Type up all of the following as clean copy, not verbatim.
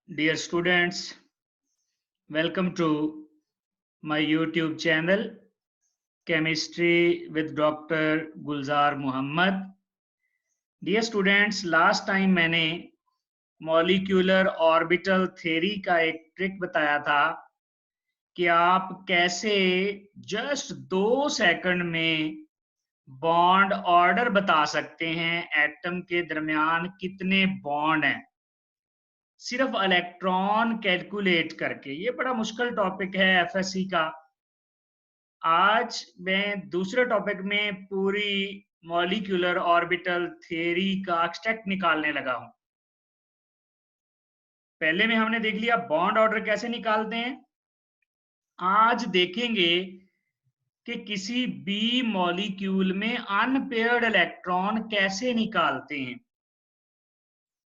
Dear students, welcome to my YouTube channel Chemistry with Dr. Gulzar Muhammad. Dear students, last time मैंने molecular orbital theory का एक trick बताया था कि आप कैसे जस्ट 2 सेकंड में बॉन्ड ऑर्डर बता सकते हैं एटम के दरमियान कितने बॉन्ड हैं सिर्फ इलेक्ट्रॉन कैलकुलेट करके। ये बड़ा मुश्किल टॉपिक है एफएससी का। आज मैं दूसरे टॉपिक में पूरी मॉलिक्यूलर ऑर्बिटल थ्योरी का एक्सट्रैक्ट निकालने लगा हूं। पहले में हमने देख लिया बॉन्ड ऑर्डर कैसे निकालते हैं। आज देखेंगे कि किसी बी मॉलिक्यूल में अनपेयर्ड इलेक्ट्रॉन कैसे निकालते हैं।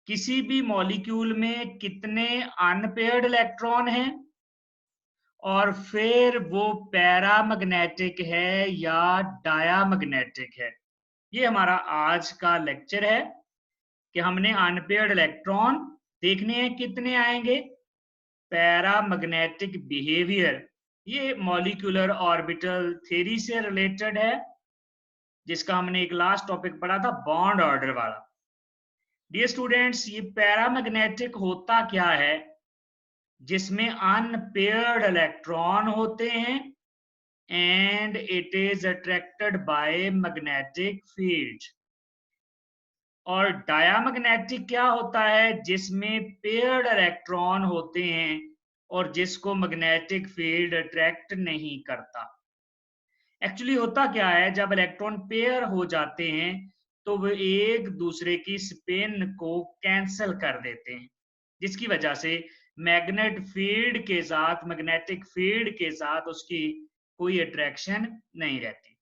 किसी भी मॉलिक्यूल में कितने अनपेयर्ड इलेक्ट्रॉन हैं और फिर वो पैरामैग्नेटिक है या डायामैग्नेटिक है। ये हमारा आज का लेक्चर है कि हमने अनपेयर्ड इलेक्ट्रॉन देखने हैं कितने आएंगे, पैरामैग्नेटिक बिहेवियर। ये मॉलिक्यूलर ऑर्बिटल थ्योरी से रिलेटेड है जिसका हमने एक लास्ट टॉपिक पढ़ा था बॉन्ड ऑर्डर वाला। डियर स्टूडेंट्स, ये पैरामैग्नेटिक होता क्या है? जिसमें अनपेयर्ड इलेक्ट्रॉन होते हैं and it is attracted by magnetic field। और डायामैग्नेटिक क्या होता है? जिसमें पेयर्ड इलेक्ट्रॉन होते हैं और जिसको मैग्नेटिक फील्ड अट्रैक्ट नहीं करता। एक्चुअली होता क्या है, जब इलेक्ट्रॉन पेयर हो जाते हैं तो वो एक दूसरे की स्पिन को कैंसिल कर देते हैं, जिसकी वजह से मैग्नेट फील्ड के साथ मैग्नेटिक फील्ड के साथ उसकी कोई अट्रैक्शन नहीं रहती।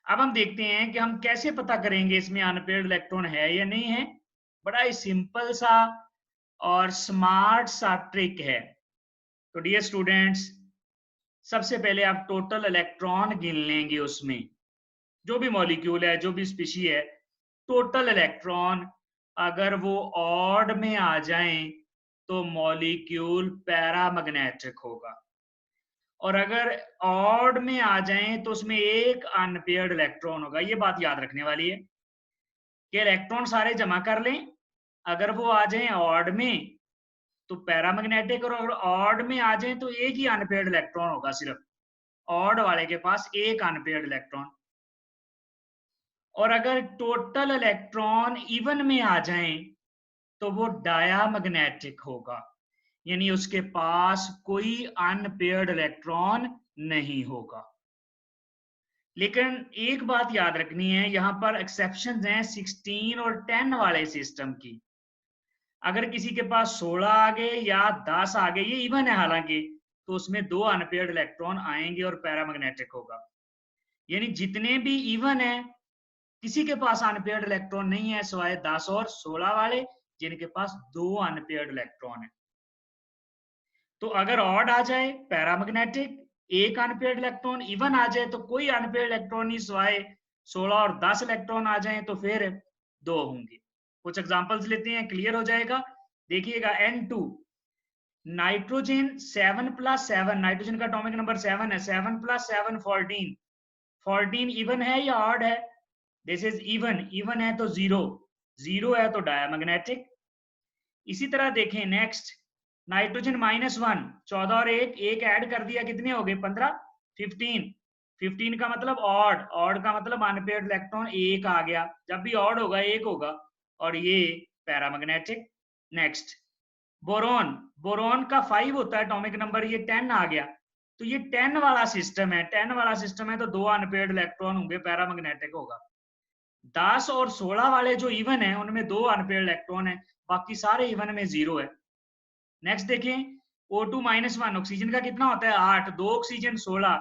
अब हम देखते हैं कि हम कैसे पता करेंगे इसमें अनपेयर्ड इलेक्ट्रॉन है या नहीं है। बड़ा ही सिंपल सा और स्मार्ट सा ट्रिक है। तो डियर स्टूडेंट्स, सबसे पहले आप टोटल इलेक्ट्रॉन गिन लेंगे। उसमें जो भी मॉलिक्यूल है, जो भी स्पीशी है, टोटल इलेक्ट्रॉन अगर वो ऑड में आ जाएं तो मॉलिक्यूल पैरामैग्नेटिक होगा, और अगर ऑड में आ जाएं तो उसमें एक अनपेयर्ड इलेक्ट्रॉन होगा। ये बात याद रखने वाली है कि इलेक्ट्रॉन सारे जमा कर लें, अगर वो आ जाएं ऑड में तो पैरामैग्नेटिक, और अगर ऑड में आ जाएं तो एक ही अनपेयर्ड इलेक्ट्रॉन होगा, सिर्फ ऑड वाले के पास एक अनपेयर्ड इलेक्ट्रॉन। और अगर टोटल इलेक्ट्रॉन इवन में आ जाएं तो वो डायामैग्नेटिक होगा, यानी उसके पास कोई अनपेयर्ड इलेक्ट्रॉन नहीं होगा। लेकिन एक बात याद रखनी है, यहां पर एक्सेप्शंस हैं 16 और 10 वाले सिस्टम की। अगर किसी के पास 16 आ गए या 10 आ गए, ये इवन है हालांकि, तो उसमें 2 अनपेयर्ड इलेक्ट्रॉन आएंगे और पैरामैग्नेटिक होगा। यानी जितने भी इवन है, किसी के पास अनपेयर्ड इलेक्ट्रॉन नहीं है सिवाय 10 और 16 वाले, जिनके पास 2 अनपेयर्ड इलेक्ट्रॉन है। तो अगर ऑड आ जाए पैरामैग्नेटिक, एक अनपेयर्ड इलेक्ट्रॉन, इवन आ जाए तो कोई अनपेयर्ड इलेक्ट्रॉन नहीं सिवाय 16 और 10 इलेक्ट्रॉन आ जाए तो फिर 2 होंगे। कुछ एग्जांपल्स लेते हैं, क्लियर हो जाएगा। देखिएगा N2, नाइट्रोजन 7 + 7, नाइट्रोजन का एटॉमिक नंबर 7 है, 7 + 7 14। 14 इवन है या ऑड है? This is even. इवन है तो 0, 0 है तो डायामैग्नेटिक। इसी तरह देखें नेक्स्ट, नाइट्रोजन -1, 14 और 1 ऐड कर दिया, कितने हो गए? 15, 15। 15 का मतलब ऑड, ऑड का मतलब अनपेयर्ड इलेक्ट्रॉन एक आ गया, जब भी ऑड होगा एक होगा, और ये पैरामैग्नेटिक। नेक्स्ट बोरॉन, बोरॉन का 5 होता है एटॉमिक नंबर, ये 10 आ गया, तो ये 10 वाला सिस्टम है। 10 वाला सिस्टम है तो 2 अनपेयर्ड इलेक्ट्रॉन होंगे, पैरामैग्नेटिक होगा। 10 और 16 वाले जो इवन है उनमें 2 अनपेयर्ड इलेक्ट्रॉन है, बाकी सारे इवन में 0 है। नेक्स्ट देखें O2 -1, ऑक्सीजन का कितना होता है? 8, 2 ऑक्सीजन 16,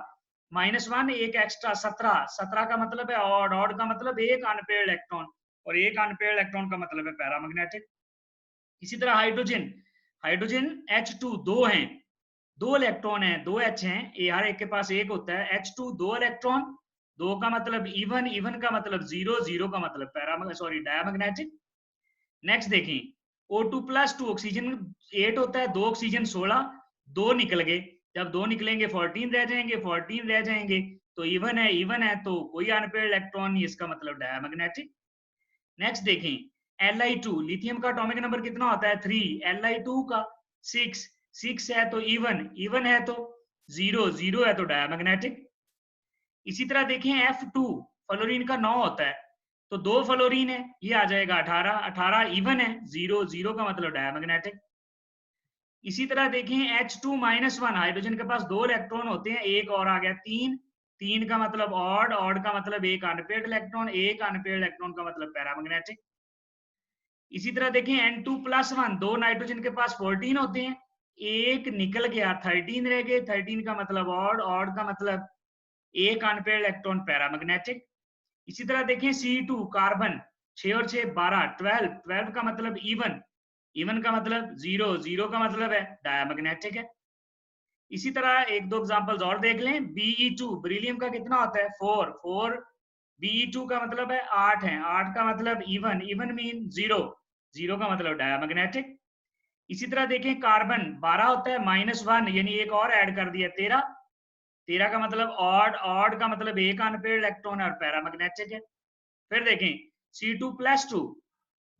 -1 एक एक्स्ट्रा 17, 17 का मतलब है ऑड, ऑड का मतलब एक अनपेयर्ड इलेक्ट्रॉन, और एक अनपेयर्ड इलेक्ट्रॉन का मतलब है पैरामैग्नेटिक। इसी तरह हाइड्रोजन, हाइड्रोजन H2 2 हैं, 2 इलेक्ट्रॉन है, 2 H हैं, हर एक के पास एक होता है। H2 2 इलेक्ट्रॉन, 2 का मतलब इवन, इवन का मतलब 0, 0 का मतलब डायामैग्नेटिक। नेक्स्ट देखें O2 प्लस 2 ऑक्सीजन 8 होता है, 2 ऑक्सीजन 16, 2 निकल गए। जब 2 निकलेंगे 14 रह जाएंगे, 14 रह जाएंगे तो इवन है तो कोई अनपेयर्ड इलेक्ट्रॉन नहीं, इसका मतलब डायमैग्नेटिक। नेक्स्ट देखें Li2, लिथियम का एटॉमिक नंबर कितना होता है 3, Li2 का 6 है तो इवन है तो 0 है तो डायमैग्नेटिक। इसी तरह देखें F2, फ्लोरीन का 9 होता है तो 2 फ्लोरीन है, ये आ जाएगा 18 इवन है, 0 का मतलब डायमैग्नेटिक। इसी तरह देखें H2-1, हाइड्रोजन के पास 2 इलेक्ट्रॉन होते हैं, एक और आ गया 3 का मतलब ऑड का मतलब एक अनपेयर्ड इलेक्ट्रॉन, एक अनपेयर्ड इलेक्ट्रॉन का मतलब पैरामैग्नेटिक। इसी तरह देखें N2+1, 2 नाइट्रोजन के पास 14 होते हैं, एक निकल गया 13 रह गए, 13 का मतलब ऑड का मतलब एक अनपेयर्ड इलेक्ट्रॉन पैरामैग्नेटिक। इसी तरह देखें C2, कार्बन 6 और 6 12, 12 का मतलब इवन का मतलब 0 का मतलब है डायमैग्नेटिक है। इसी तरह एक दो एग्जांपल्स और देख लें। Be2, बेरिलियम का कितना होता है 4, Be2 का मतलब है 8 का मतलब इवन मीन 0 का मतलब डायमैग्नेटिक। इसी तरह देखें कार्बन 12 होता है, -1 यानी एक और ऐड कर दिया 13 का मतलब ऑड का मतलब एक अनपेयर्ड इलेक्ट्रॉन है और पैरामैग्नेटिक है। फिर देखें C2+2,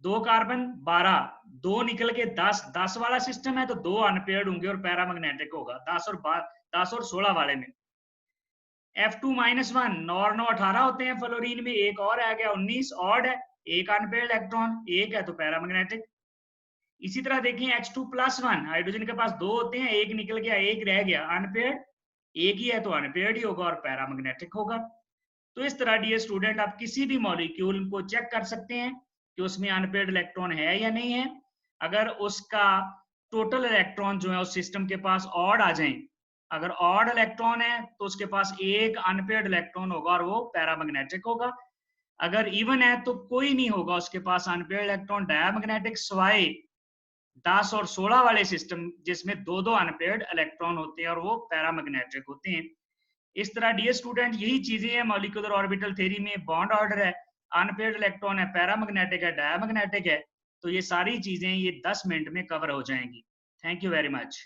2 कार्बन 12, 2 निकल के 10 वाला सिस्टम है तो 2 अनपेयर्ड होंगे और पैरामैग्नेटिक होगा 10 और 16 वाले में। F2-1, 9 और 9 18 होते हैं फ्लोरीन में, एक और आ गया 19, ऑड है, एक अनपेयर्ड इलेक्ट्रॉन, एक है तो पैरामैग्नेटिक। इसी तरह देखिए H2+1, हाइड्रोजन के पास 2 होते हैं, एक निकल गया, एक रह गया अनपेयर्ड, एक ही है तो अनपेयर्ड ही होगा और पैरामैग्नेटिक होगा। तो इस तरह डियर स्टूडेंट आप किसी भी मॉलिक्यूल को चेक कर सकते हैं कि उसमें अनपेयर्ड इलेक्ट्रॉन है या नहीं है। अगर उसका टोटल इलेक्ट्रॉन जो है उस सिस्टम के पास ऑड आ जाए, अगर ऑड इलेक्ट्रॉन है तो उसके पास एक अनपेयर्ड इलेक्ट्रॉन होगा और वो पैरामैग्नेटिक होगा। अगर इवन है तो कोई नहीं होगा उसके पास अनपेयर्ड इलेक्ट्रॉन, डायमैग्नेटिक, स्वाय 10 और 16 वाले सिस्टम जिसमें 2 अनपेयर्ड इलेक्ट्रॉन होते हैं और वो पैरामैग्नेटिक होते हैं। इस तरह डियर स्टूडेंट यही चीजें हैं मॉलिक्यूलर ऑर्बिटल थ्योरी में, बॉन्ड ऑर्डर है, अनपेयर्ड इलेक्ट्रॉन है, पैरामैग्नेटिक है, डायमैग्नेटिक है, तो ये सारी चीजें ये 10 मिनट में कवर हो जाएंगी। Thank you very much.